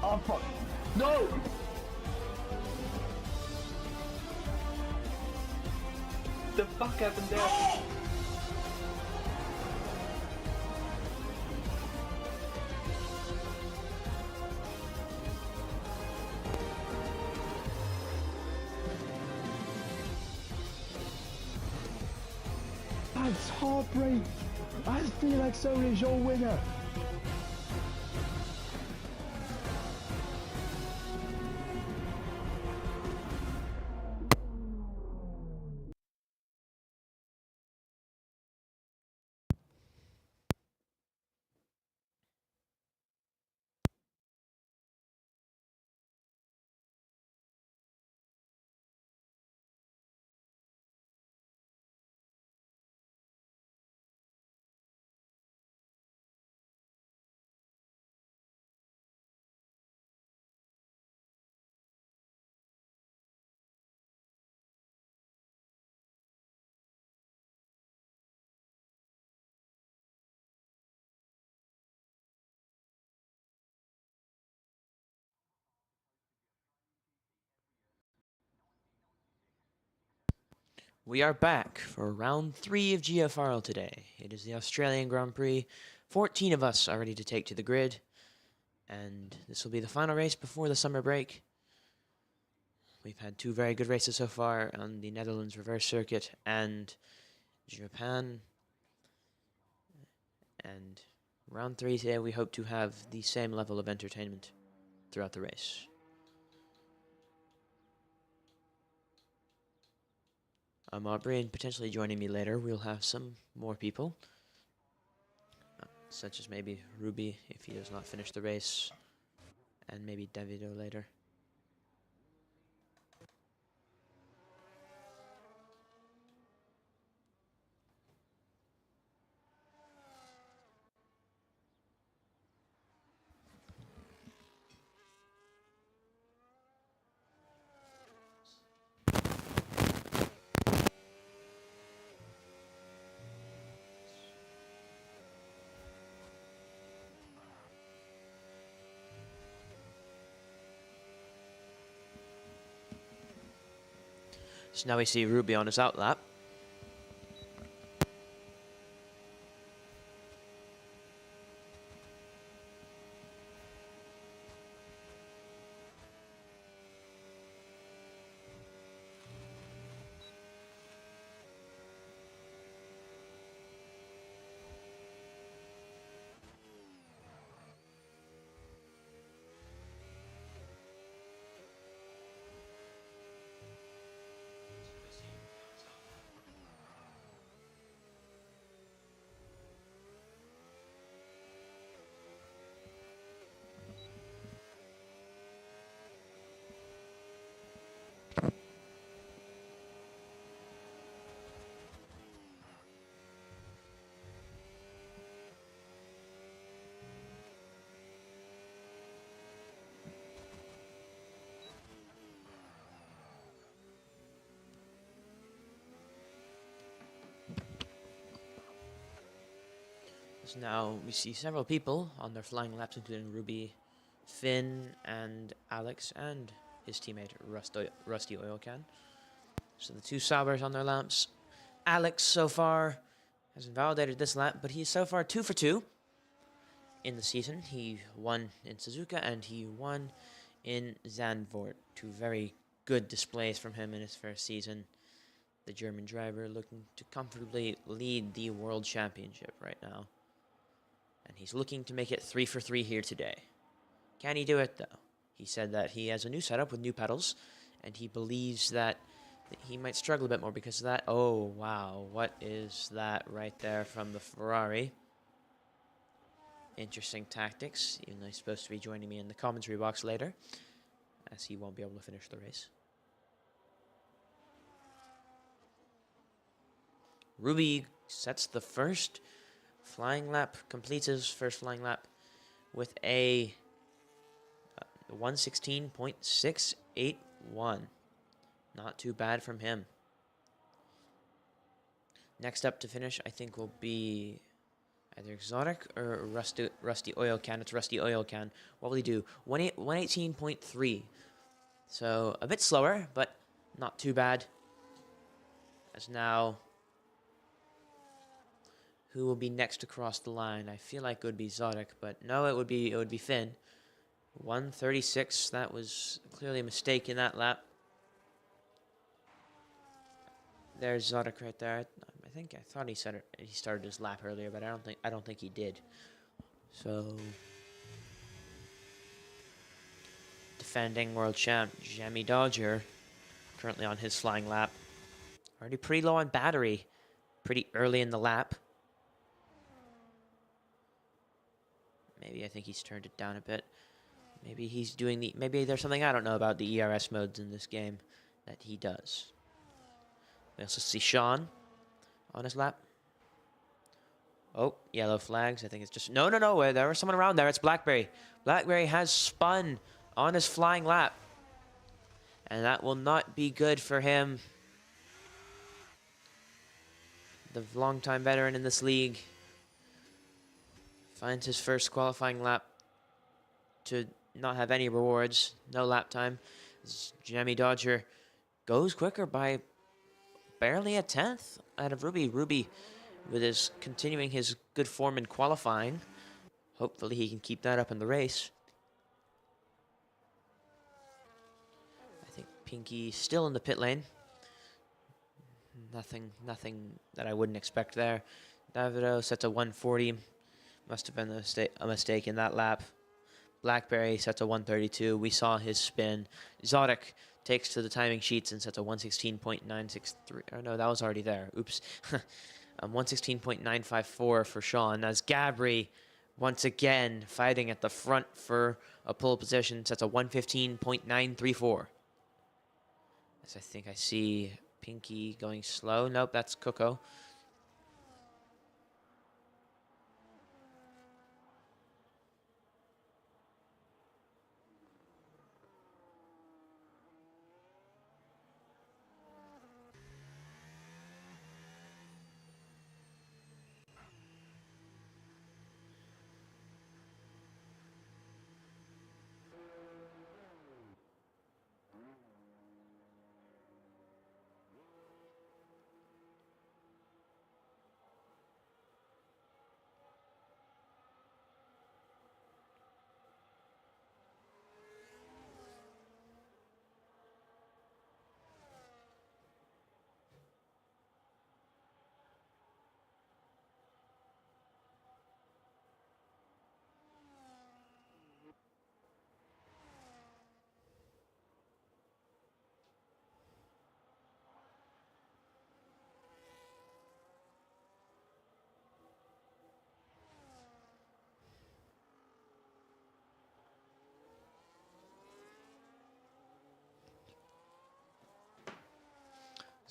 Oh, fuck. No! The fuck happened there? That's heartbreak. I feel like Sony's your winner. We are back for round 3 of GFRL today. It is the Australian Grand Prix. 14 of us are ready to take to the grid. And this will be the final race before the summer break. We've had 2 very good races so far on the Netherlands reverse circuit and Japan. And round 3 today, we hope to have the same level of entertainment throughout the race. I'm Aubrey, and potentially joining me later, we'll have some more people. Such as maybe Ruby, if he does not finish the race, and maybe Davido later. So now we see Ruby on his outlap. So now we see several people on their flying laps, including Ruby, Finn, and Alex, and his teammate Rusty Oilcan. So the 2 Saubers on their laps. Alex so far has invalidated this lap, but he's so far 2 for 2 in the season. He won in Suzuka and he won in Zandvoort. 2 very good displays from him in his first season. The German driver looking to comfortably lead the World Championship right now. And he's looking to make it 3 for 3 here today. Can he do it, though? He said that he has a new setup with new pedals, and he believes that he might struggle a bit more because of that. Oh, wow. What is that right there from the Ferrari? Interesting tactics, even though he's supposed to be joining me in the commentary box later, as he won't be able to finish the race. Ruby sets the first flying lap, completes his first flying lap with a 116.681. Not too bad from him. Next up to finish, I think, will be Either exotic or rusty oil can. It's rusty oil can. What will he do? 118.3. So a bit slower, but not too bad. As now, who will be next to cross the line? I feel like it would be Zodic, but no, it would be Finn. 136. That was clearly a mistake in that lap. There's Zodic right there. I thought he started his lap earlier, but I don't think he did. So defending world champ Jamie Dodger currently on his flying lap. Already pretty low on battery, pretty early in the lap. Maybe I think he's turned it down a bit. Maybe he's doing maybe there's something I don't know about the ERS modes in this game that he does. We also see Sean on his lap. Oh, yellow flags. I think it's just... No. There was someone around there. It's Blackberry. Blackberry has spun on his flying lap. And that will not be good for him. The longtime veteran in this league finds his first qualifying lap to not have any rewards. No lap time. Jamie Dodger goes quicker by barely a tenth out of Ruby. Ruby with his continuing his good form in qualifying. Hopefully he can keep that up in the race. I think Pinky still in the pit lane. Nothing that I wouldn't expect there. Davido sets a 140. Must have been a mistake in that lap. Blackberry sets a 132. We saw his spin. Zodic takes to the timing sheets and sets a 116.963. Oh no, that was already there. Oops. 116.954 for Sean. As Gabri, once again, fighting at the front for a pole position, sets a 115.934. As I think I see Pinky going slow. Nope, that's Coco.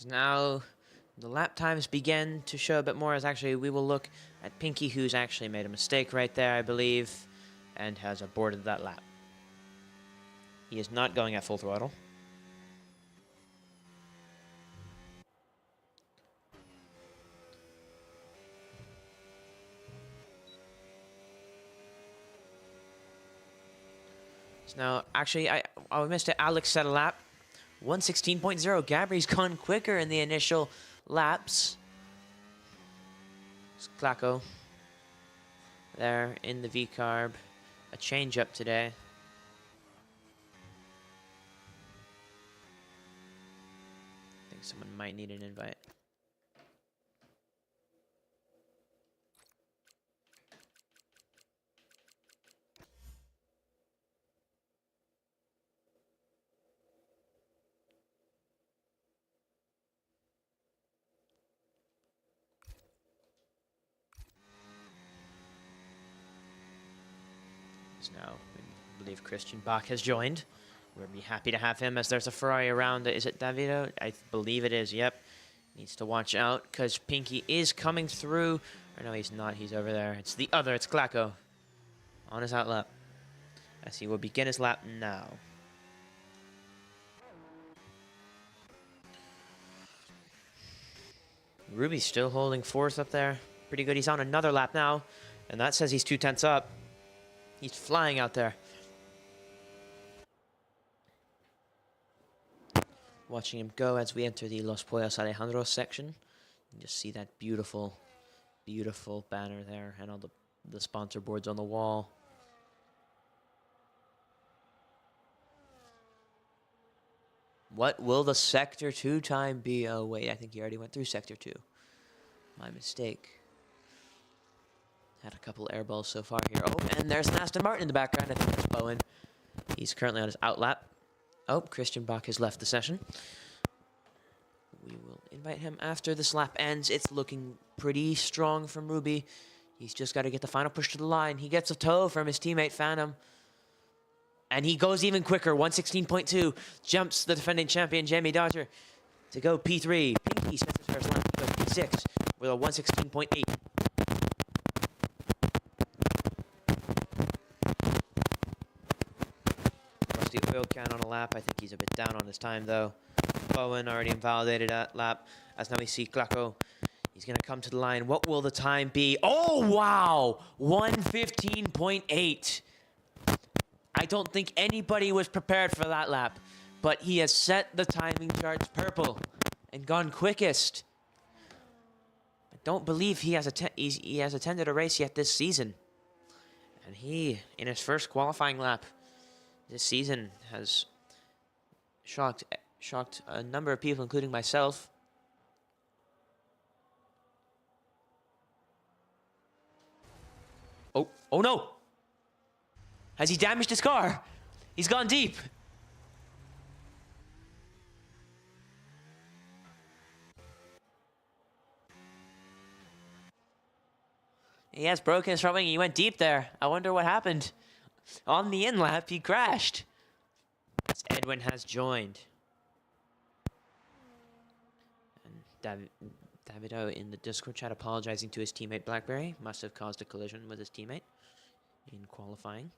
Now the lap times begin to show a bit more, as actually we will look at Pinky, who's actually made a mistake right there, I believe, and has aborted that lap. He is not going at full throttle. So now, actually, I missed it. Alex set a lap. 116.0. Gabri's gone quicker in the initial laps. It's Claco there in the V-carb. A change up today. I think someone might need an invite. Now, I believe Christian Bach has joined. We'll be happy to have him, as there's a Ferrari around. Is it Davido? I believe it is, yep. Needs to watch out, because Pinky is coming through. Or no, he's not. He's over there. It's the other. It's Claco on his out lap, as he will begin his lap now. Ruby's still holding fourth up there. pretty good. He's on another lap now, and that says he's 2/10 up. He's flying out there. Watching him go as we enter the Los Pollos Alejandros section. You just see that beautiful, beautiful banner there and all the sponsor boards on the wall. What will the Sector 2 time be? Oh, wait, I think he already went through Sector 2. My mistake. Had a couple air balls so far here. Oh, and there's an Aston Martin in the background. I think that's Bowen. He's currently on his out lap. Oh, Christian Bach has left the session. We will invite him after this lap ends. It's looking pretty strong from Ruby. He's just got to get the final push to the line. He gets a tow from his teammate Phantom. And he goes even quicker, 1:16.2. Jumps the defending champion, Jamie Dodger, to go P3. Pinky spends his first lap. He goes P6 with a 1:16.8. Rusty Oil Can on a lap. I think he's a bit down on his time, though. Bowen already invalidated that lap. As now we see Klacko. He's going to come to the line. What will the time be? Oh, wow! 1:15.8. I don't think anybody was prepared for that lap, but he has set the timing charts purple and gone quickest. I don't believe he has attended a race yet this season. And he, in his first qualifying lap this season, has shocked a number of people, including myself. Oh no! Has he damaged his car? He's gone deep. He has broken his front wing. He went deep there. I wonder what happened. On the in lap, he crashed. As Edwin has joined. And Davido in the Discord chat apologizing to his teammate Blackberry. Must have caused a collision with his teammate in qualifying.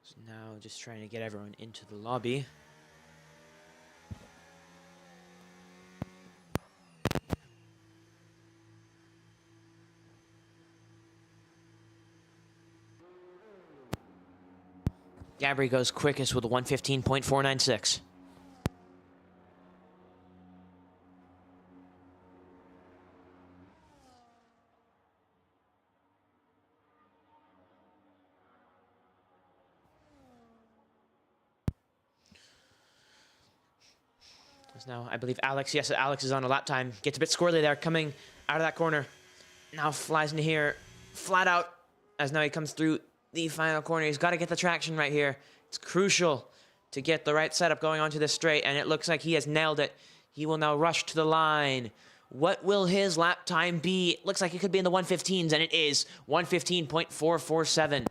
So now just trying to get everyone into the lobby. Gabri goes quickest with a 1:15.496. Now, I believe Alex, yes, Alex is on a lap time. Gets a bit squirrely there, coming out of that corner. Now flies into here, flat out, as now he comes through the final corner. He's got to get the traction right here. It's crucial to get the right setup going onto this straight, and it looks like he has nailed it. He will now rush to the line. What will his lap time be? It looks like it could be in the 1:15s, and it is 1:15.447.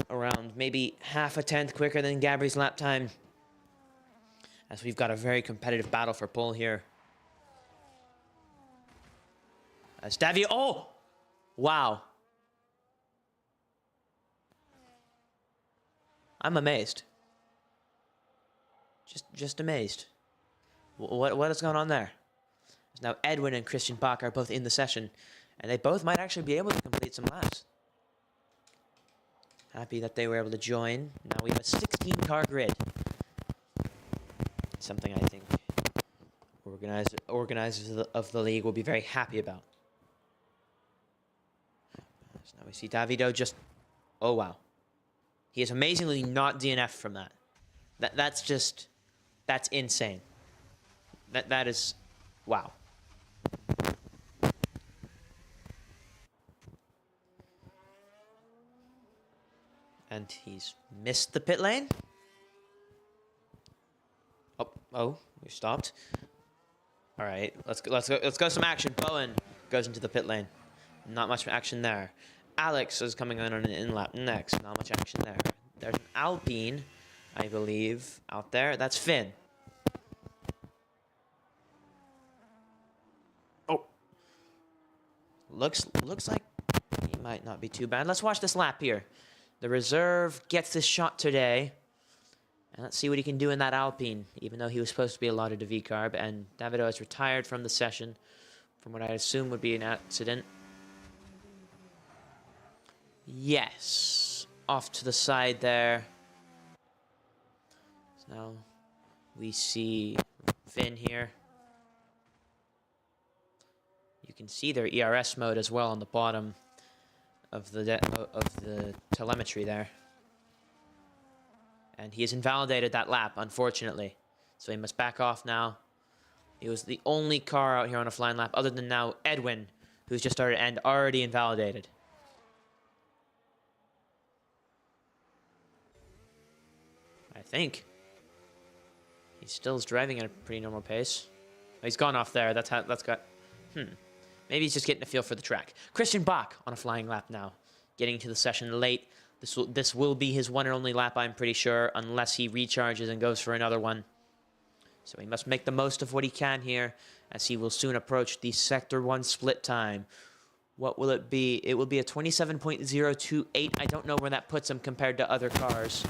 Around maybe half a tenth quicker than Gabri's lap time. As we've got a very competitive battle for pole here. As Davy, oh! Wow. I'm amazed. Just amazed. What has gone on there? Now Edwin and Christian Bach are both in the session, and they both might actually be able to complete some laps. Happy that they were able to join. Now we have a 16-car grid. Something I think organizers of the league will be very happy about. So now we see Davido just... Oh, wow. He is amazingly not DNF'd from that. That's insane. That is... Wow. And he's missed the pit lane. Oh, we stopped. All right, let's go some action. Bowen goes into the pit lane. Not much action there. Alex is coming on an in lap next. Not much action there. There's an Alpine, I believe, out there. That's Finn. Oh. Looks like he might not be too bad. Let's watch this lap here. The reserve gets this shot today. And let's see what he can do in that Alpine, even though he was supposed to be allotted to V-Carb. And Davido has retired from the session, from what I assume would be an accident. Yes. Off to the side there. So now we see Finn here. You can see their ERS mode as well on the bottom of the telemetry there. And he has invalidated that lap, unfortunately. So he must back off now. He was the only car out here on a flying lap, other than now Edwin, who's just started and already invalidated. I think. He still is driving at a pretty normal pace. Oh, he's gone off there. That's got... Maybe he's just getting a feel for the track. Christian Bach on a flying lap now. Getting to the session late. This will be his one and only lap, I'm pretty sure, unless he recharges and goes for another one. So he must make the most of what he can here, as he will soon approach the Sector 1 split time. What will it be? It will be a 27.028. I don't know where that puts him compared to other cars.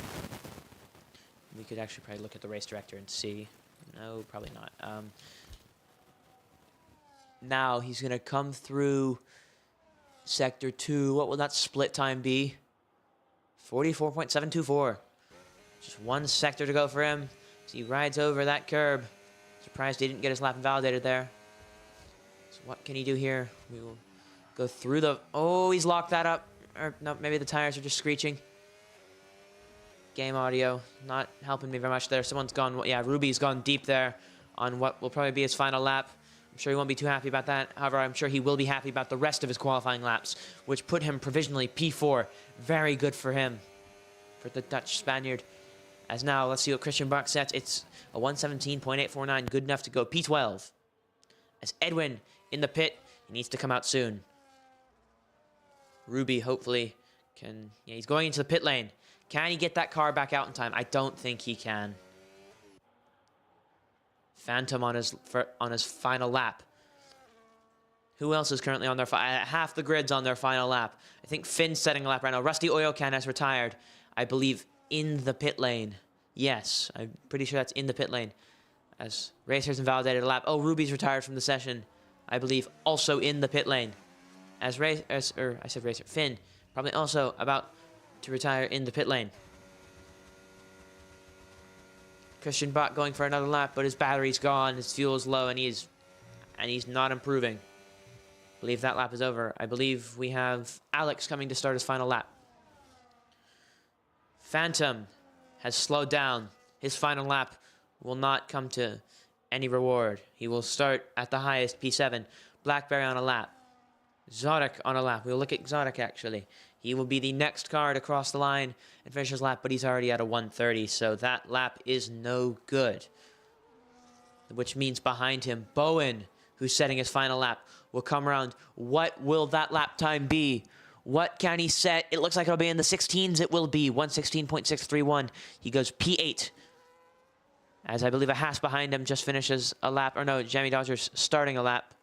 We could actually probably look at the race director and see. No, probably not. Now he's going to come through Sector 2. What will that split time be? 44.724. Just one sector to go for him. As he rides over that curb. Surprised he didn't get his lap invalidated there. So what can he do here? We will go through the... Oh, he's locked that up. Or no, maybe the tires are just screeching. Game audio not helping me very much there. Someone's gone... Yeah, Ruby's gone deep there on what will probably be his final lap. I'm sure he won't be too happy about that. However, I'm sure he will be happy about the rest of his qualifying laps, which put him provisionally P4. Very good for him, for the Dutch Spaniard. As now, let's see what Christian Bach sets. It's a 117.849, good enough to go P12. As Edwin in the pit, he needs to come out soon. Ruby hopefully can... Yeah, he's going into the pit lane. Can he get that car back out in time? I don't think he can. Phantom on his final lap. Who else is currently on their... half the grid's on their final lap. I think Finn's setting a lap right now. Rusty Oil Can has retired. I believe in the pit lane. Yes, I'm pretty sure that's in the pit lane. As Racer's invalidated a lap. Oh, Ruby's retired from the session. I believe also in the pit lane. As Finn, probably also about to retire in the pit lane. Christian Bach going for another lap, but his battery's gone, his fuel's low, and he's not improving. I believe that lap is over. I believe we have Alex coming to start his final lap. Phantom has slowed down. His final lap will not come to any reward. He will start at the highest, P7. Blackberry on a lap. Zodek on a lap. We'll look at Zodek, actually. He will be the next car to cross the line and finish his lap, but he's already at a 130, so that lap is no good. Which means behind him, Bowen, who's setting his final lap, will come around. What will that lap time be? What can he set? It looks like it'll be in the 16s. It will be 116.631. He goes P8. As I believe a Haas behind him just finishes a lap. Or no, Jamie Dodger's starting a lap.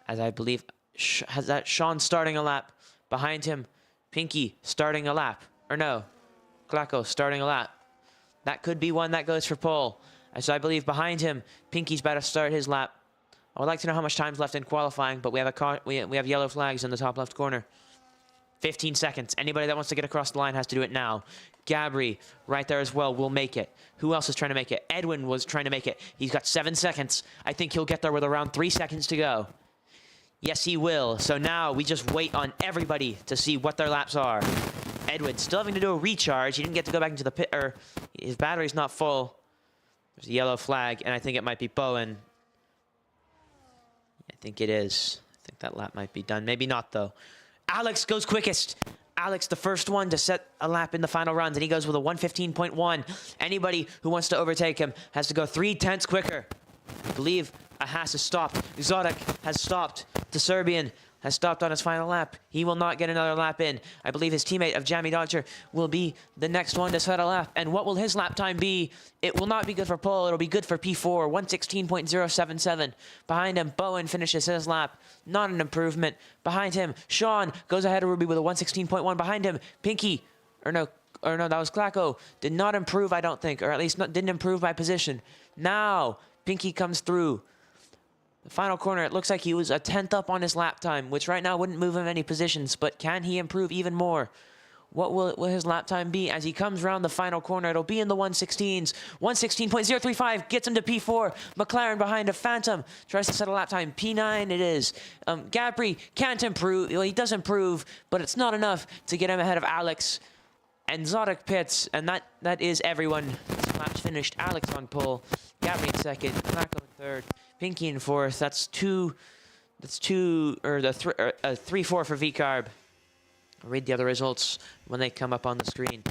As I believe, has that Sean starting a lap. Behind him, Pinky starting a lap. Or no, Glacko starting a lap. That could be one that goes for pole. As I believe behind him, Pinky's about to start his lap. I would like to know how much time's left in qualifying, but we have yellow flags in the top left corner. 15 seconds. Anybody that wants to get across the line has to do it now. Gabri, right there as well, will make it. Who else is trying to make it? Edwin was trying to make it. He's got 7 seconds. I think he'll get there with around 3 seconds to go. Yes, he will. So now we just wait on everybody to see what their laps are. Edwin still having to do a recharge. He didn't get to go back into the pit, or his battery's not full. There's a yellow flag, and I think it might be Bowen. I think it is. I think that lap might be done. Maybe not, though. Alex goes quickest. Alex, the first one to set a lap in the final runs, and he goes with a 115.1. Anybody who wants to overtake him has to go 3/10 quicker. I believe a Haas has stopped. Zodek has stopped. The Serbian has stopped on his final lap. He will not get another lap in. I believe his teammate of Jamie Dodger will be the next one to set a lap. And what will his lap time be? It will not be good for Paul. It'll be good for P4, 1:16.077. Behind him, Bowen finishes his lap. Not an improvement. Behind him, Sean goes ahead of Ruby with a 1:16.1. Behind him, Pinky, or no, that was Clacko. Did not improve, I don't think, or at least didn't improve by position. Now, Pinky comes through. The final corner, it looks like he was a 10th up on his lap time, which right now wouldn't move him any positions, but can he improve even more? What will his lap time be as he comes around the final corner? It'll be in the 1:16s. 1:16.035 gets him to P4. McLaren behind a Phantom. Tries to set a lap time. P9 it is. Gabri can't improve. Well, he does improve, but it's not enough to get him ahead of Alex. And Zodek pits, and that is everyone. This match finished. Alex on pole. Gabri in second. Clacko in third. Pinky in fourth. That's 3-4 for VCarb. I'll read the other results when they come up on the screen.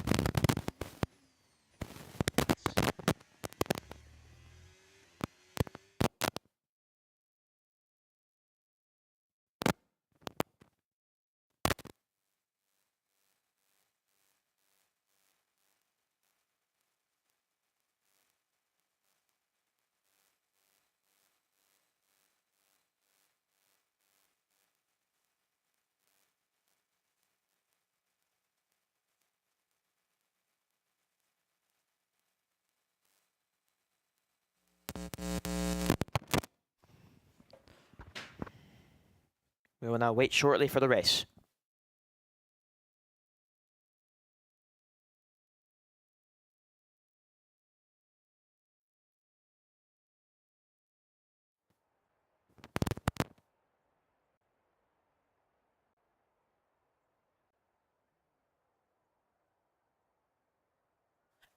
We will now wait shortly for the race.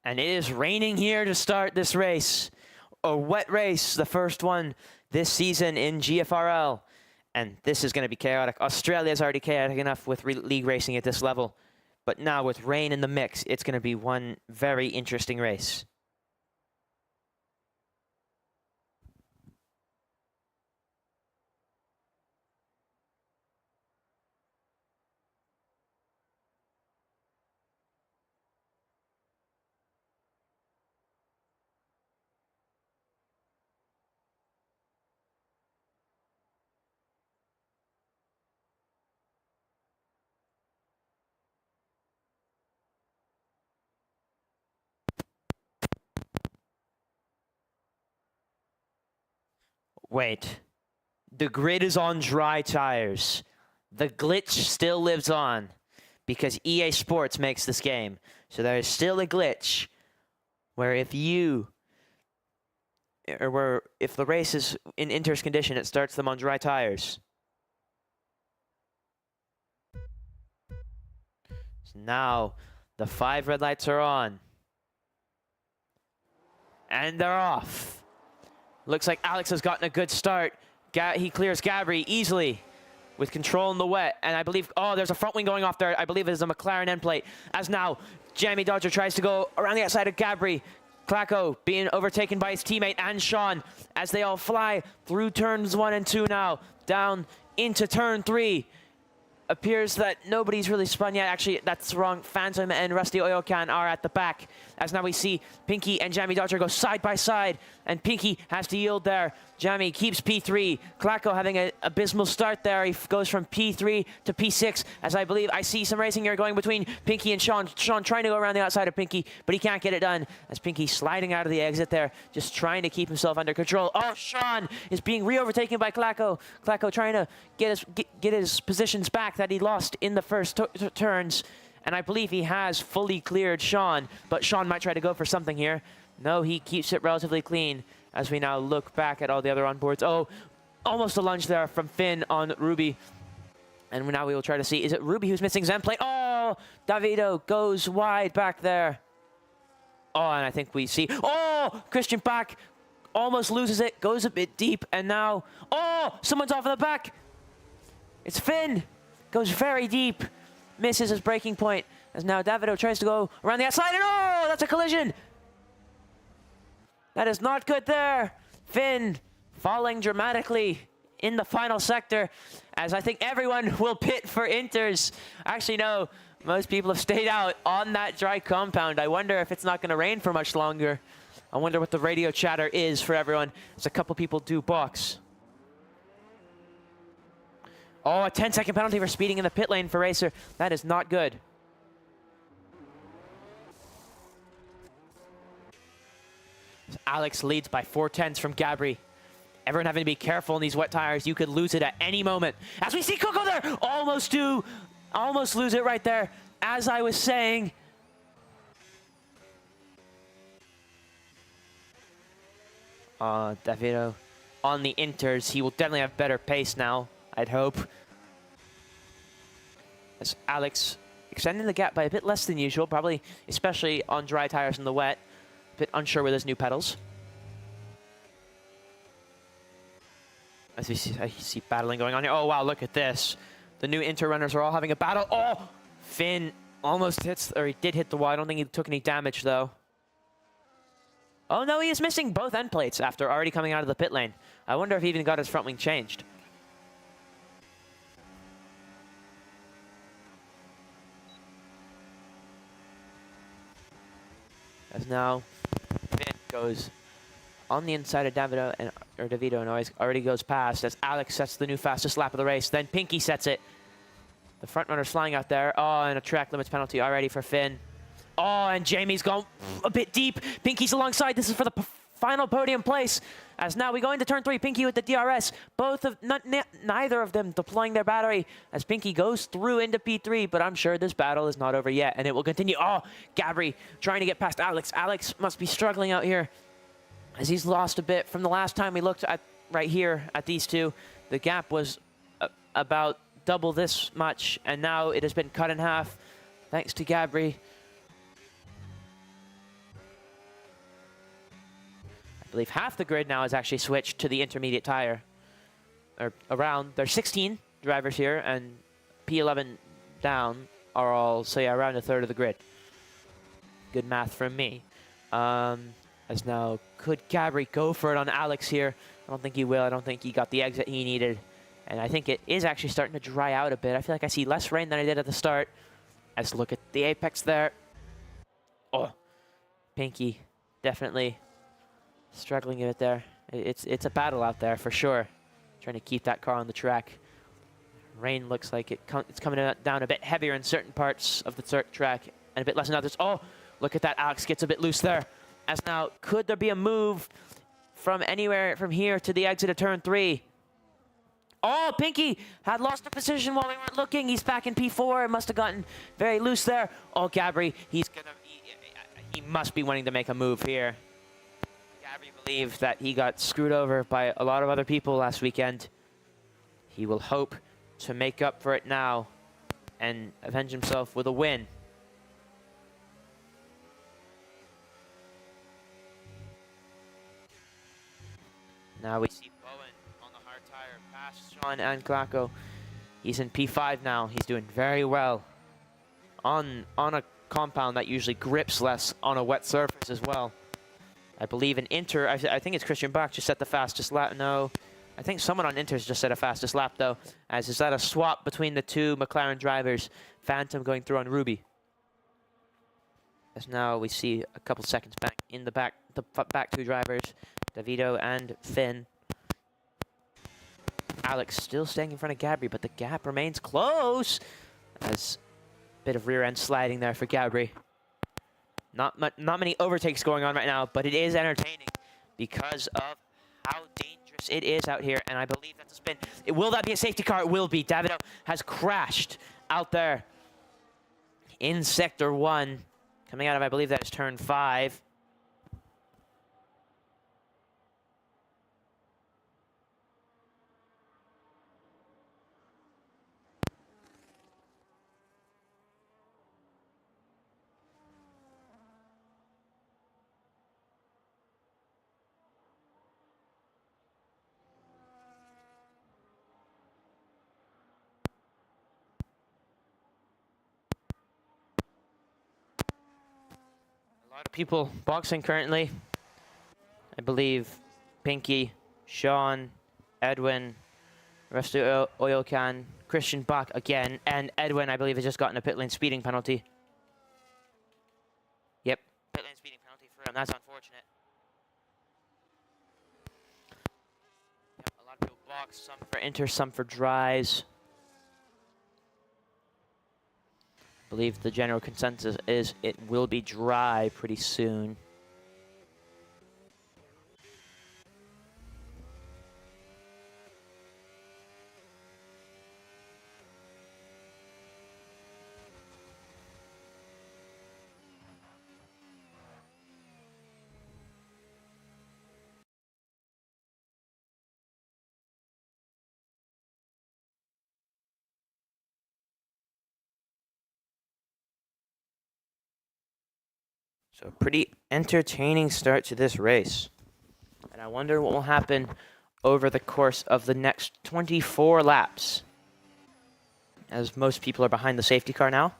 And it is raining here to start this race. A wet race, the first one this season in GFRL. And this is going to be chaotic. Australia is already chaotic enough with league racing at this level. But now with rain in the mix, it's going to be one very interesting race. Wait, the grid is on dry tires. The glitch still lives on because EA Sports makes this game. So there is still a glitch where if the race is in Inter's condition, it starts them on dry tires. So now the 5 red lights are on. And they're off. Looks like Alex has gotten a good start. He clears Gabri easily with control in the wet. And I believe, oh, there's a front wing going off there. I believe it is a McLaren end plate. As now, Jamie Dodger tries to go around the outside of Gabri. Clacko being overtaken by his teammate and Sean as they all fly through turns 1 and 2 now. Down into turn 3. Appears that nobody's really spun yet. Actually, that's wrong. Phantom and Rusty Oil Can are at the back. As now we see Pinky and Jamie Dodger go side by side. And Pinky has to yield there. Jamie keeps P3. Clacko having an abysmal start there. He goes from P3 to P6. As I believe I see some racing here going between Pinky and Sean. Sean trying to go around the outside of Pinky, but he can't get it done. As Pinky sliding out of the exit there, just trying to keep himself under control. Oh, Sean is being re-overtaken by Clacko. Clacko trying to get his positions back that he lost in the first turns. And I believe he has fully cleared Sean, but Sean might try to go for something here. No, he keeps it relatively clean as we now look back at all the other onboards. Oh, almost a lunge there from Finn on Ruby. And now we will try to see, is it Ruby who's missing Zen plate? Oh, Davido goes wide back there. Oh, and I think we see, oh, Christian back, almost loses it, goes a bit deep, and now, oh, someone's off in the back. It's Finn, goes very deep, misses his braking point, as now Davido tries to go around the outside, and oh, that's a collision. That is not good there. Finn falling dramatically in the final sector, as I think everyone will pit for Inters. Actually, no, most people have stayed out on that dry compound. I wonder if it's not going to rain for much longer. I wonder what the radio chatter is for everyone, as a couple people do box. Oh, a 10-second penalty for speeding in the pit lane for Racer. That is not good. Alex leads by 4/10 from Gabri. Everyone having to be careful in these wet tires. You could lose it at any moment. As we see Coco there, almost lose it right there. As I was saying, Davido on the Inters. He will definitely have better pace now, I'd hope. As Alex extending the gap by a bit less than usual, probably especially on dry tires in the wet. A bit unsure with his new pedals. As we see, I see battling going on here. Oh, wow, look at this. The new Inter runners are all having a battle. Oh, Finn almost hits, or he did hit the wall. I don't think he took any damage, though. Oh, no, he is missing both end plates after already coming out of the pit lane. I wonder if he even got his front wing changed. As now, Finn goes on the inside of Davido, and already goes past as Alex sets the new fastest lap of the race. Then Pinky sets it. The front runner's flying out there. Oh, and a track limits penalty already for Finn. Oh, and Jamie's gone a bit deep. Pinky's alongside. This is for the final podium place. As now we go into turn 3. Pinky with the DRS. Neither of them deploying their battery as Pinky goes through into P3. But I'm sure this battle is not over yet, and it will continue. Oh, Gabri trying to get past Alex. Alex must be struggling out here, as he's lost a bit from the last time we looked at right here at these two. The gap was about double this much, and now it has been cut in half thanks to Gabri. I believe half the grid now is actually switched to the intermediate tire. Or around, there's 16 drivers here, and P11 down are all, so yeah, around a third of the grid. Good math from me. As now, could Gabri go for it on Alex here? I don't think he will. I don't think he got the exit he needed. And I think it is actually starting to dry out a bit. I feel like I see less rain than I did at the start. Let's look at the apex there. Oh, Pinky definitely struggling a bit there. It's a battle out there for sure. Trying to keep that car on the track. Rain looks like it's coming down a bit heavier in certain parts of the track and a bit less in others. Oh, look at that. Alex gets a bit loose there. As now, could there be a move from anywhere from here to the exit of turn 3? Oh, Pinky had lost a position while we weren't looking. He's back in P4. It must have gotten very loose there. Oh, Gabri, he must be wanting to make a move here. Gabri believed that he got screwed over by a lot of other people last weekend. He will hope to make up for it now and avenge himself with a win. Now we see Bowen on the hard tire past Sean and Glacko. He's in P5 now. He's doing very well on a compound that usually grips less on a wet surface as well. I believe in Inter, I think it's Christian Bach just set the fastest lap. No, I think someone on Inter's just set a fastest lap though. As is that a swap between the two McLaren drivers. Phantom going through on Ruby. As now we see a couple seconds back in the back two drivers, Davido and Finn. Alex still staying in front of Gabri, but the gap remains close. As a bit of rear end sliding there for Gabri. Not many overtakes going on right now, but it is entertaining because of how dangerous it is out here. And I believe that's a spin. Will that be a safety car? It will be. Davido has crashed out there in Sector 1. Coming out of, I believe that is turn 5. A lot of people boxing currently. I believe Pinky, Sean, Edwin, Rusty Oil Can, Christian Bach again, and Edwin, I believe, has just gotten a pit lane speeding penalty. Yep, pit lane speeding penalty for him. That's unfortunate. Yep, a lot of people box, some for inter, some for dries. I believe the general consensus is it will be dry pretty soon. So a pretty entertaining start to this race. And I wonder what will happen over the course of the next 24 laps. As most people are behind the safety car now.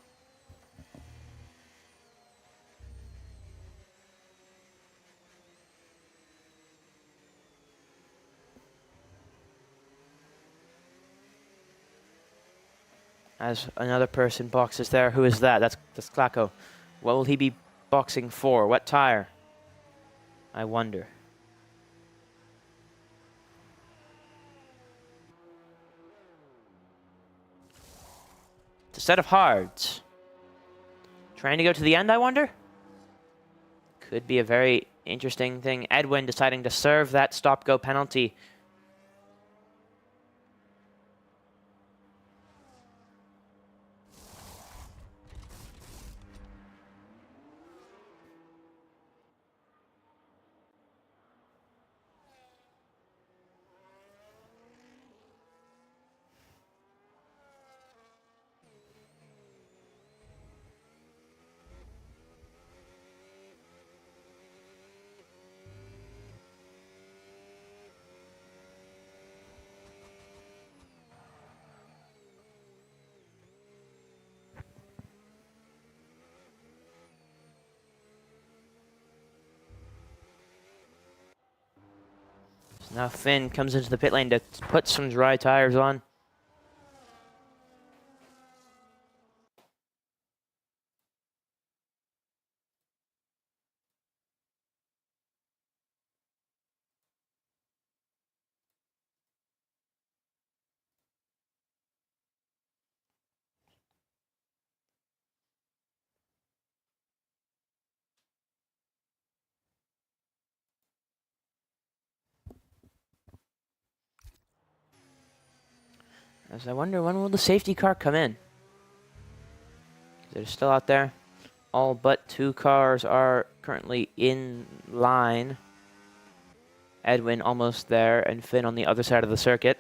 As another person boxes there. Who is that? That's Klacko. What will he be boxing for? What tire? I wonder. It's a set of hards. Trying to go to the end, I wonder? Could be a very interesting thing. Edwin deciding to serve that stop-go penalty. So now Finn comes into the pit lane to put some dry tires on. As I wonder, when will the safety car come in? They're still out there. All but 2 cars are currently in line. Edwin almost there, and Finn on the other side of the circuit.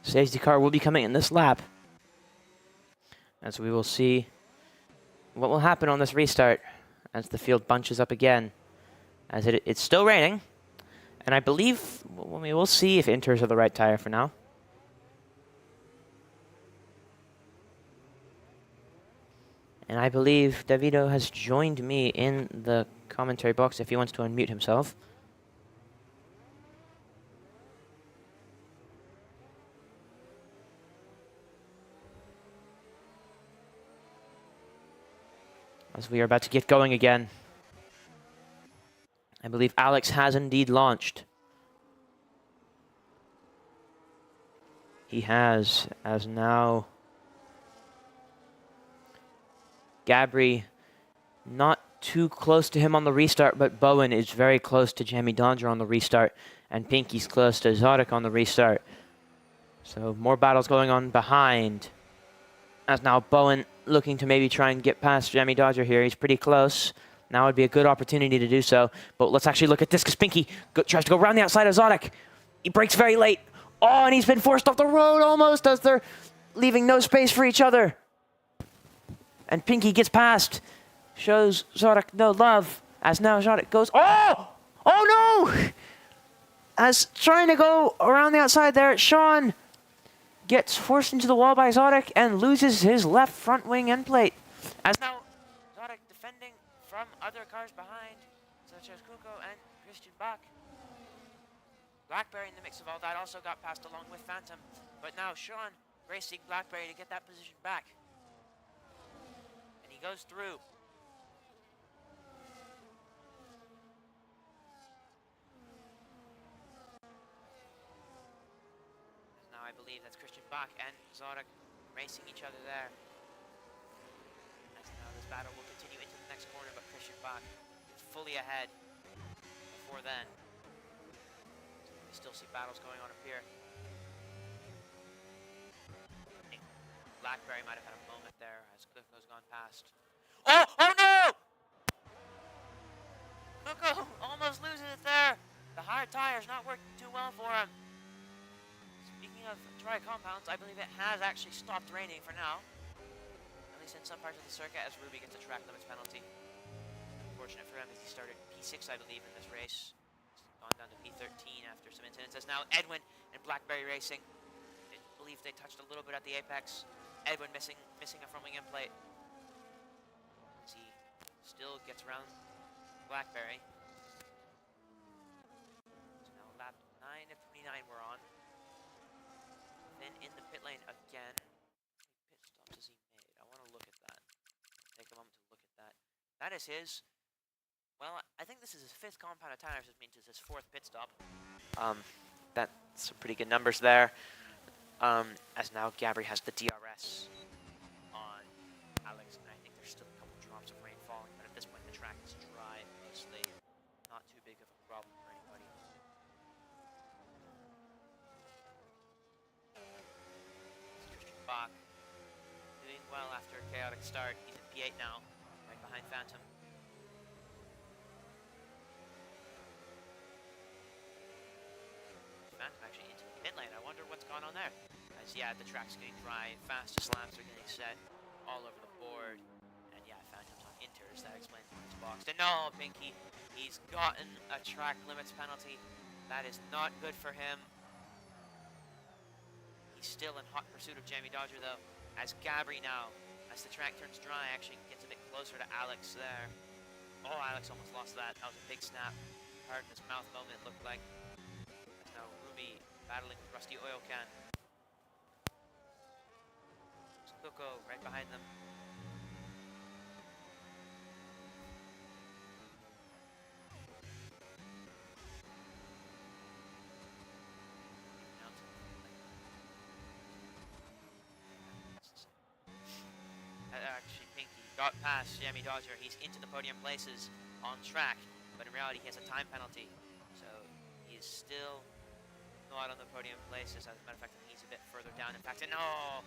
Safety car will be coming in this lap. As we will see what will happen on this restart as the field bunches up again. As it's still raining. And I believe, we'll see if Inters are the right tire for now. And I believe Davido has joined me in the commentary box if he wants to unmute himself. As we are about to get going again. I believe Alex has indeed launched. He has, as now Gabri not too close to him on the restart, but Bowen is very close to Jamie Dodger on the restart, and Pinky's close to Zodek on the restart. So more battles going on behind. As now Bowen looking to maybe try and get past Jamie Dodger here. He's pretty close. Now would be a good opportunity to do so. But let's actually look at this because Pinky tries to go around the outside of Zodek. He brakes very late. Oh, and he's been forced off the road almost as they're leaving no space for each other. And Pinky gets past. Shows Zodek no love. As now Zodek goes, oh! Oh no! As trying to go around the outside there, Sean gets forced into the wall by Zodek and loses his left front wing end plate. As now Zodek defending from other cars behind, such as Kuko and Christian Bach. Blackberry in the mix of all that also got passed along with Phantom, but now Sean racing Blackberry to get that position back. And he goes through. Now I believe that's Christian Bach and Zodek racing each other there. As now this battle will continue into the next corner, but Christian Bach is fully ahead before then. We still see battles going on up here. I think Blackberry might have had a moment there as Cliffo's gone past. Oh! Oh no! Cliffo almost loses it there. The hard tire's not working too well for him. Speaking of dry compounds, I believe it has actually stopped raining for now. At least in some parts of the circuit, as Ruby gets a track limits penalty. Unfortunate for him as he started P6, I believe, in this race. Gone down to P13 after some incidences. Now Edwin and Blackberry racing. I believe they touched a little bit at the apex. Edwin missing a front wing end plate. As he still gets around Blackberry. So now lap 9 of 29 we're on. Then in the pit lane again. How many pit stops has he made? I want to look at that. Take a moment to look at that. That is his. Well, I think this is his 5th compound of tires, which means it's his 4th pit stop. That's some pretty good numbers there. As now Gabri has the DRS on Alex, and I think there's still a couple drops of rain falling, but at this point the track is dry, mostly. Not too big of a problem for anybody. Christian Bach doing well after a chaotic start. He's in P8 now, right behind Phantom. Phantom actually into the pit lane. I wonder what's going on there. As yeah, the track's getting dry, fastest laps are getting set all over the board. And yeah, Phantom's on Inters. That explains why it's boxed. And no, Pinky, he's gotten a track limits penalty. That is not good for him. He's still in hot pursuit of Jamie Dodger though. As Gabri now, as the track turns dry, actually gets a bit closer to Alex there. Oh, Alex almost lost that. That was a big snap. Hard in his mouth moment, it looked like. Now Ruby battling with Rusty Oil Can. Coco right behind them. Actually, Pinky got past Jamie Dodger. He's into the podium places on track, but in reality he has a time penalty. So he's still not on the podium places. As a matter of fact, he's a bit further down. In fact, no,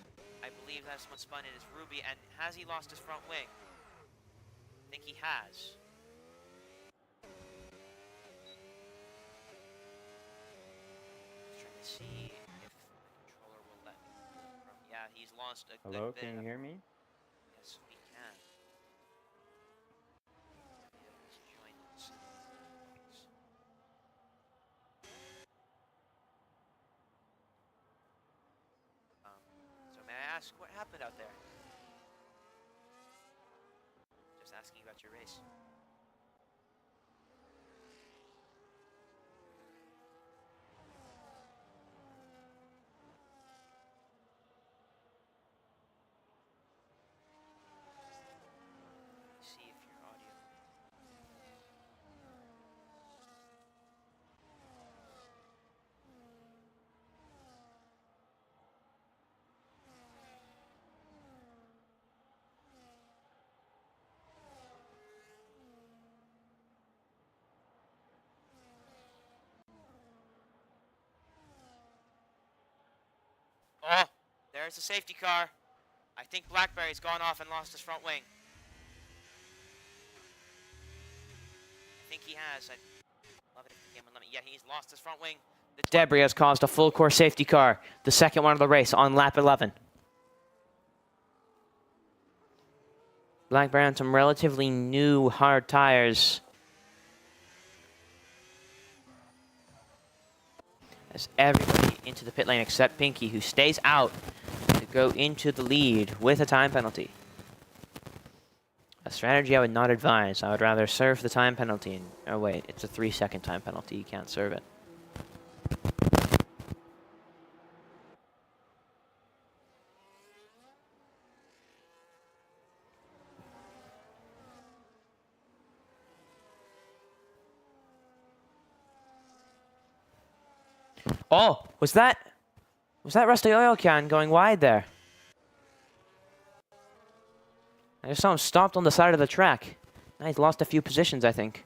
I believe that's what spun it is Ruby. And has he lost his front wing? I think he has. Just trying to see if the controller will let me from. Yeah, he's lost a Hello, good bit. can you hear me? Yes, we can. He's joined us. ask what happened out there. Just asking about your race. See if your audio. Oh, there's the safety car. I think Blackberry's gone off and lost his front wing. I think he has. I'd love it if the game would let me. Yeah, he's lost his front wing. The debris has caused a full course safety car, the second one of the race on lap 11. Blackberry on some relatively new hard tires. As everybody into the pit lane except Pinky, who stays out to go into the lead with a time penalty. A strategy I would not advise. I would rather serve the time penalty. And, oh wait, it's a 3-second time penalty. You can't serve it. Oh, was that Rusty Oil Can going wide there? I just saw him stopped on the side of the track. Now he's lost a few positions, I think.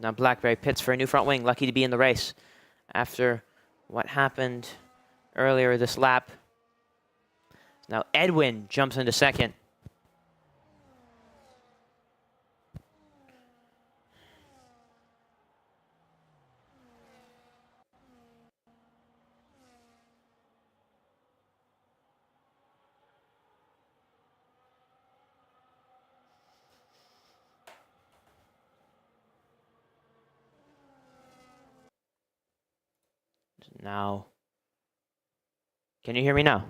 Now Blackberry pits for a new front wing, lucky to be in the race after what happened earlier this lap. Now Edwin jumps into second. Now, can you hear me now?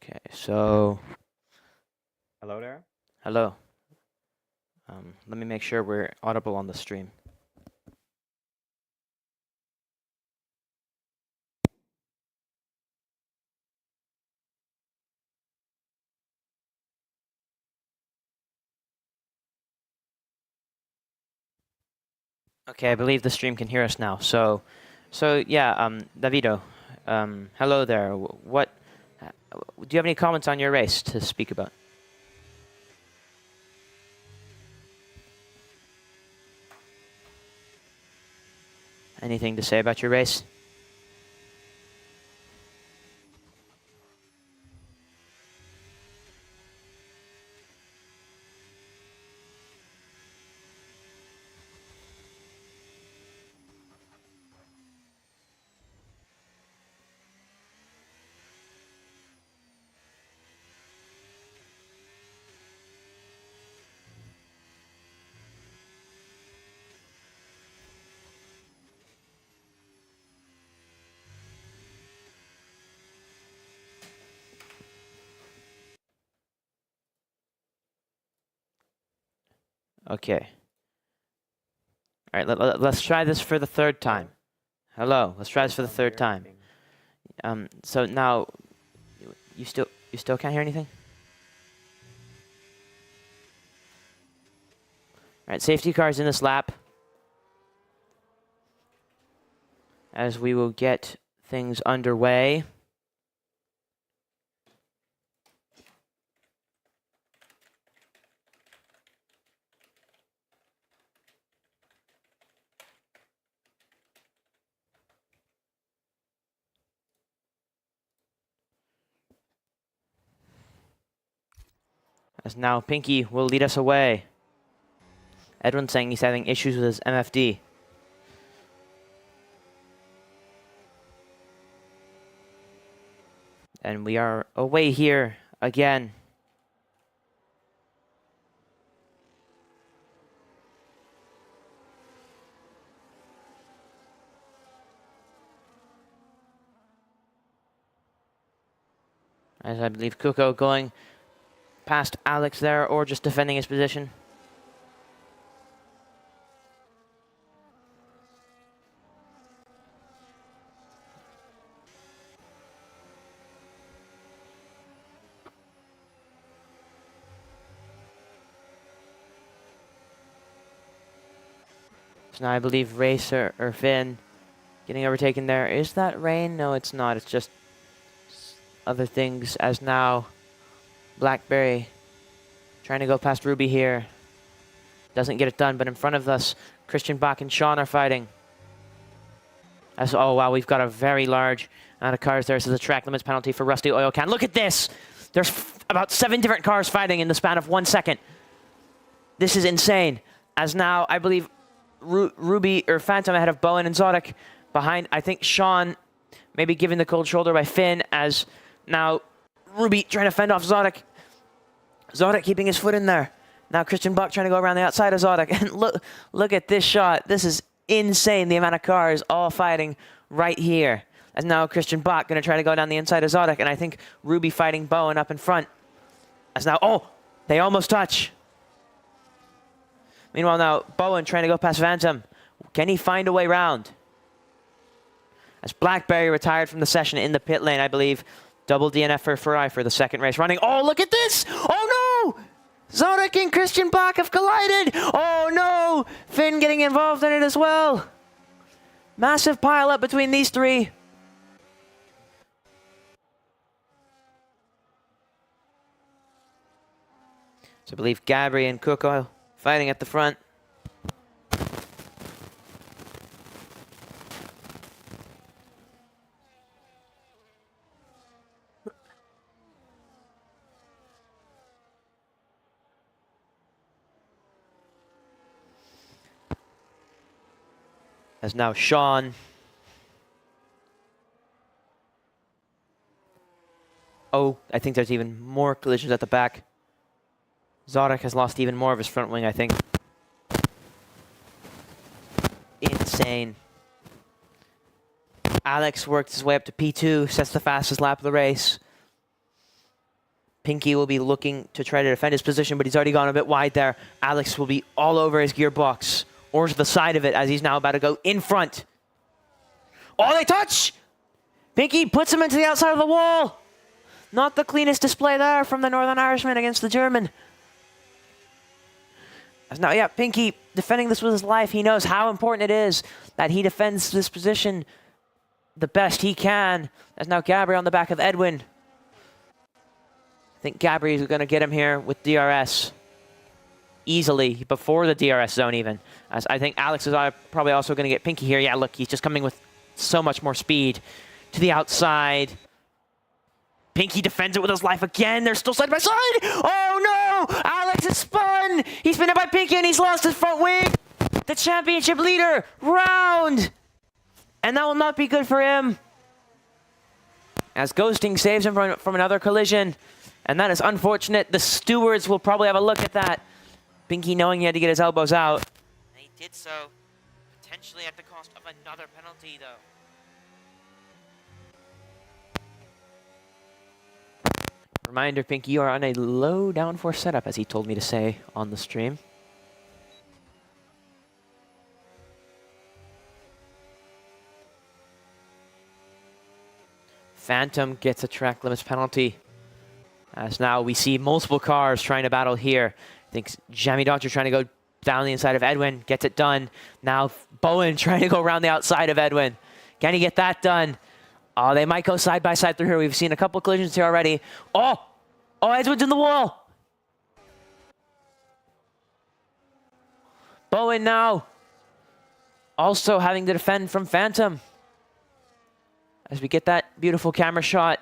Okay, so Hello there. hello. Let me make sure we're audible on the stream. Okay, I believe the stream can hear us now. So yeah, Davido, hello there. What do you have any comments on your race to speak about? Anything to say about your race? Okay. All right, let's try this for the third time. Hello, let's try this for the third time. So now, you still can't hear anything? All right, safety cars in this lap. As we will get things underway. As now Pinky will lead us away. Edwin saying he's having issues with his MFD. And we are away here again. As I believe Kuko going past Alex there, or just defending his position. So now I believe Racer or Finn getting overtaken there. Is that rain? No, it's not. It's just other things, as now Blackberry trying to go past Ruby here. Doesn't get it done, but in front of us, Christian Bach and Sean are fighting. As, oh wow, we've got a very large amount of cars there. So the track limits penalty for Rusty Oil Can. Look at this! There's about 7 different cars fighting in the span of 1 second. This is insane. As now, I believe Ruby or Phantom ahead of Bowen and Zodic. Behind, I think Sean maybe giving the cold shoulder by Finn, as now Ruby trying to fend off Zodic. Zodic keeping his foot in there. Now Christian Buck trying to go around the outside of Zodic. And look at this shot. This is insane, the amount of cars all fighting right here. As now Christian Buck going to try to go down the inside of Zodic. And I think Ruby fighting Bowen up in front. As now, oh, they almost touch. Meanwhile now, Bowen trying to go past Phantom. Can he find a way round? As Blackberry retired from the session in the pit lane, I believe. Double DNF for Ferrari for the second race running. Oh, look at this! Oh no! Zodic and Christian Bach have collided! Oh no! Finn getting involved in it as well. Massive pile up between these three. So I believe Gabri and Kuko fighting at the front. As now Sean. Oh, I think there's even more collisions at the back. Zodic has lost even more of his front wing, I think. Insane. Alex worked his way up to P2, sets the fastest lap of the race. Pinky will be looking to try to defend his position, but he's already gone a bit wide there. Alex will be all over his gearbox, or to the side of it, as he's now about to go in front. Oh, they touch! Pinky puts him into the outside of the wall. Not the cleanest display there from the Northern Irishman against the German. As now, yeah, Pinky defending this with his life. He knows how important it is that he defends this position the best he can. As now Gabri on the back of Edwin. I think Gabri is going to get him here with DRS. Easily, before the DRS zone even. As I think Alex is probably also going to get Pinky here. Yeah, look, he's just coming with so much more speed to the outside. Pinky defends it with his life again. They're still side by side. Oh no! Alex is spun! He's been hit by Pinky and he's lost his front wing. The championship leader, round! And that will not be good for him. As Ghosting saves him from another collision. And that is unfortunate. The stewards will probably have a look at that. Pinky knowing he had to get his elbows out. And he did so, potentially at the cost of another penalty though. Reminder, Pinky, you are on a low downforce setup, as he told me to say on the stream. Phantom gets a track limits penalty. As now we see multiple cars trying to battle here. I think Jamie Dodger trying to go down the inside of Edwin, gets it done. Now Bowen trying to go around the outside of Edwin. Can he get that done? Oh, they might go side by side through here. We've seen a couple collisions here already. Oh, Edwin's in the wall. Bowen now also having to defend from Phantom. As we get that beautiful camera shot.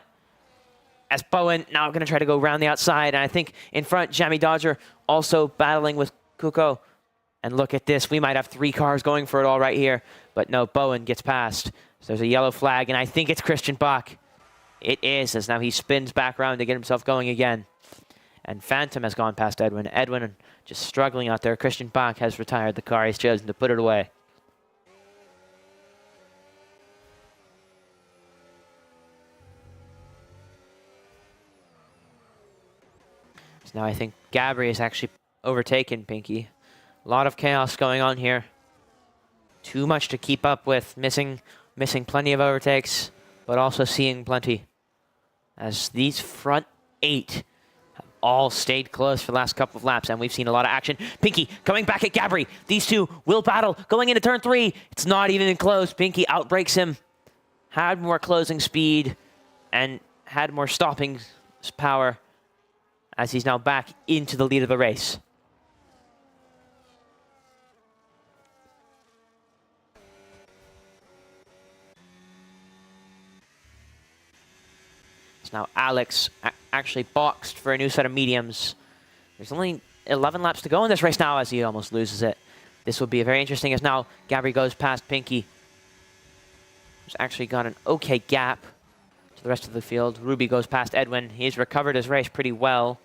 as Bowen now going to try to go around the outside. And I think in front, Jamie Dodger also battling with Kuko. And look at this. We might have 3 cars going for it all right here. But no, Bowen gets past. So there's a yellow flag, and I think it's Christian Bach. It is, as now he spins back around to get himself going again. And Phantom has gone past Edwin. Edwin just struggling out there. Christian Bach has retired the car. He's chosen to put it away. So now I think Gabri has actually overtaken Pinky. A lot of chaos going on here. Too much to keep up with. Missing plenty of overtakes, but also seeing plenty. As these front 8 have all stayed close for the last couple of laps, and we've seen a lot of action. Pinky coming back at Gabri. These two will battle going into turn 3. It's not even close. Pinky outbrakes him. Had more closing speed and had more stopping power as he's now back into the lead of the race. So now Alex actually boxed for a new set of mediums. There's only 11 laps to go in this race now as he almost loses it. This will be very interesting as now Gabri goes past Pinky. He's actually got an okay gap to the rest of the field. Ruby goes past Edwin. He's recovered his race pretty well.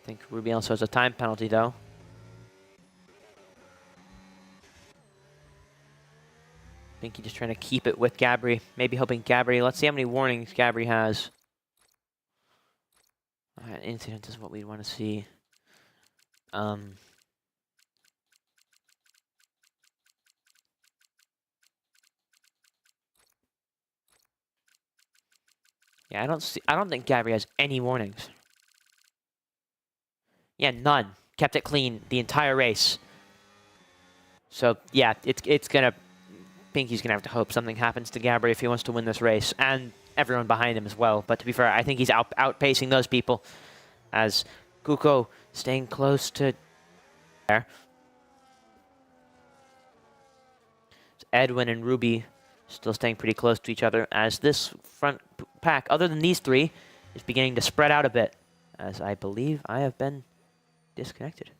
I think Ruby also has a time penalty though. Pinky just trying to keep it with Gabri. Maybe hoping Gabri, let's see how many warnings Gabri has. Incident is what we want to see. Yeah, I don't think Gabri has any warnings. Yeah, none. Kept it clean the entire race. So yeah, Pinky's gonna have to hope something happens to Gabri if he wants to win this race, and everyone behind him as well. But to be fair, I think he's outpacing those people, as Kuko staying close to there. Edwin and Ruby still staying pretty close to each other, as this front pack, other than these 3, is beginning to spread out a bit, as I believe I have been disconnected.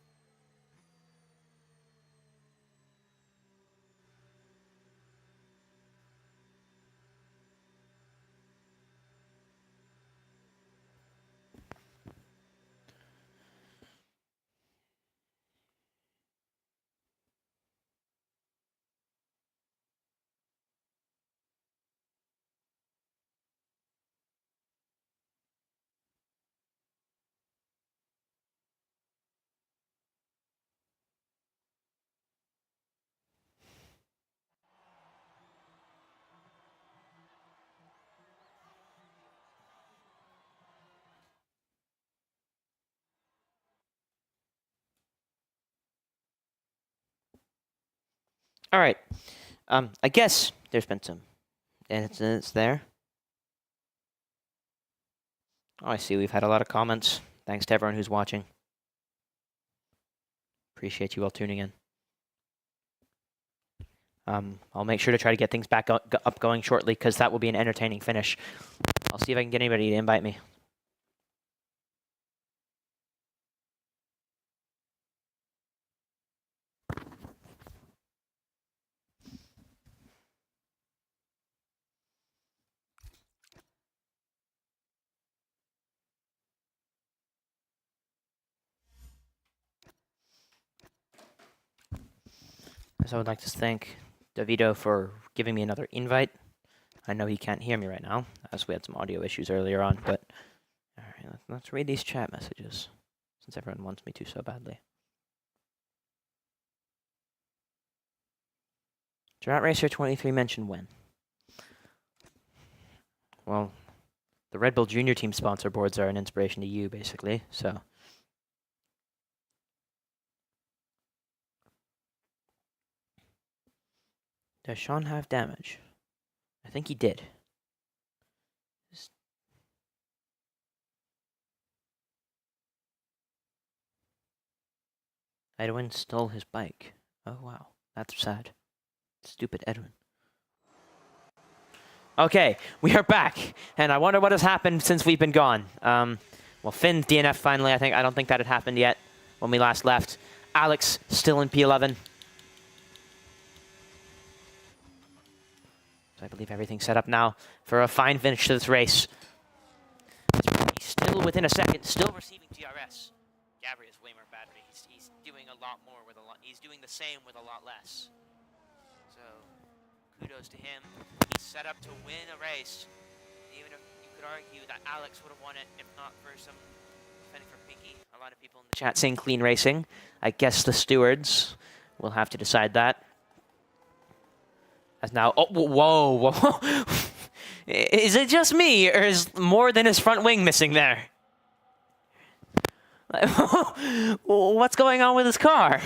All right. I guess there's been some incidents there. Oh, I see we've had a lot of comments. Thanks to everyone who's watching. Appreciate you all tuning in. I'll make sure to try to get things back up going shortly, because that will be an entertaining finish. I'll see if I can get anybody to invite me. So I would like to thank Davido for giving me another invite. I know he can't hear me right now, as we had some audio issues earlier on, but all right, let's read these chat messages, since everyone wants me to so badly. Drought Racer 23 mentioned when? Well, the Red Bull Junior Team sponsor boards are an inspiration to you, basically, so. Does Sean have damage? I think he did. Edwin stole his bike. Oh, wow. That's sad. Stupid Edwin. Okay, we are back, and I wonder what has happened since we've been gone. Well, Finn DNF finally, I don't think that had happened yet when we last left. Alex still in P11. So I believe everything's set up now for a fine finish to this race. He's still within a second, still receiving DRS. Gabri is way more battery. He's doing a lot more with a lot. He's doing the same with a lot less. So kudos to him. He's set up to win a race. Even if you could argue that Alex would have won it if not for some defending for Pinky. A lot of people in the chat saying clean racing. I guess the stewards will have to decide that. As now, oh, whoa. Is it just me, or is more than his front wing missing there? What's going on with his car?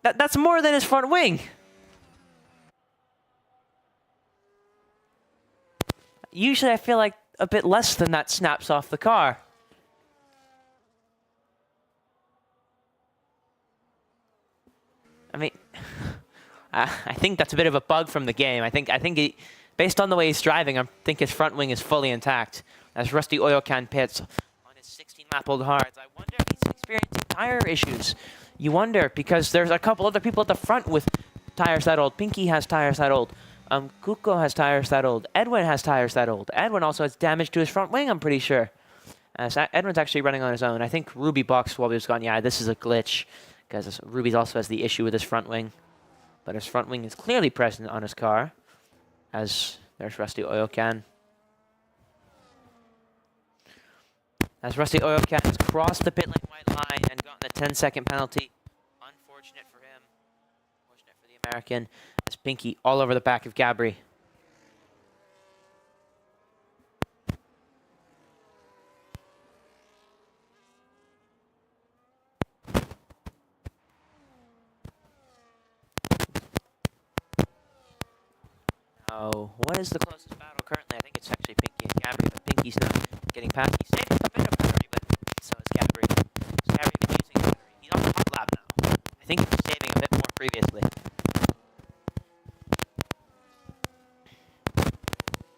That's more than his front wing. Usually I feel like a bit less than that snaps off the car. I mean, I think that's a bit of a bug from the game. I think based on the way he's driving, I think his front wing is fully intact. As Rusty Oil Can pits on his 16-lap-old hards, I wonder if he's experiencing tire issues. You wonder, because there's a couple other people at the front with tires that old. Pinky has tires that old. Kuko has tires that old. Edwin has tires that old. Edwin also has damage to his front wing, I'm pretty sure. Edwin's actually running on his own. I think Ruby boxed while he was gone. Yeah, this is a glitch, because Ruby also has the issue with his front wing. But his front wing is clearly present on his car, as there's Rusty Oil Can. As Rusty Oil Can has crossed the pit lane white line and gotten a 10-second penalty. Unfortunate for him. Fortunate for the American. As Pinky all over the back of Gabri. Oh, what is the closest battle currently? I think it's actually Pinky and Gabri, but Pinky's not getting past. He's saving a bit of battery, but so is Gabri. So Gabri is using battery. He's on the hot lap now. I think he was saving a bit more previously.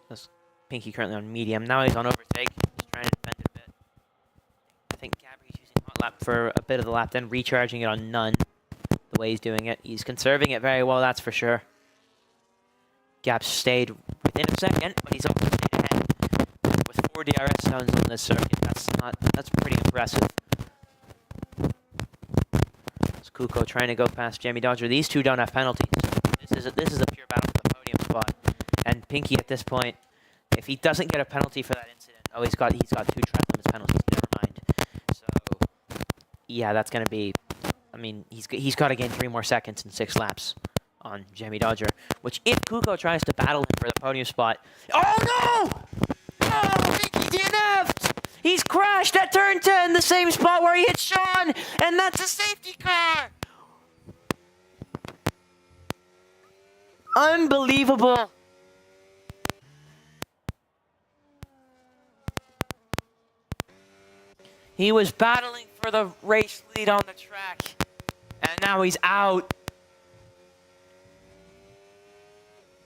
That's Pinky currently on medium. Now he's on overtake. He's trying to defend it a bit. I think Gabri's using hot lap for a bit of the lap, then recharging it on none. The way he's doing it. He's conserving it very well, that's for sure. Gab stayed within a second, but he's also stayed ahead. With 4 DRS zones on this circuit, that's pretty impressive. It's Kuko trying to go past Jamie Dodger. These two don't have penalties. This is a pure battle for the podium spot. And Pinky at this point, if he doesn't get a penalty for that incident, oh, he's got 2 track limits penalties. Never mind. So yeah, that's gonna be. I mean, he's got to gain 3 more seconds in 6 laps on Jamie Dodger, which if Kuko tries to battle him for the podium spot... Oh, no! Oh, Pinky DNF'd! He's crashed at turn 10, the same spot where he hit Sean, and that's a safety car! Unbelievable! He was battling for the race lead on the track, and now he's out.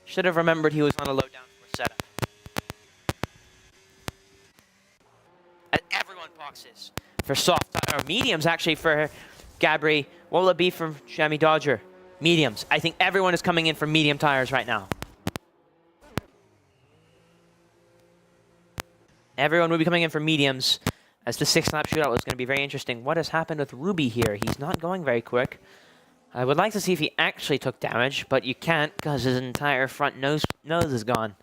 Should have remembered he was on a low downforce setup. And everyone boxes for soft, or mediums actually for Gabri. What will it be for Jamie Dodger? Mediums. I think everyone is coming in for medium tires right now. Everyone will be coming in for mediums, as the 6-lap shootout was going to be very interesting. What has happened with Ruby here? He's not going very quick. I would like to see if he actually took damage, but you can't because his entire front nose is gone.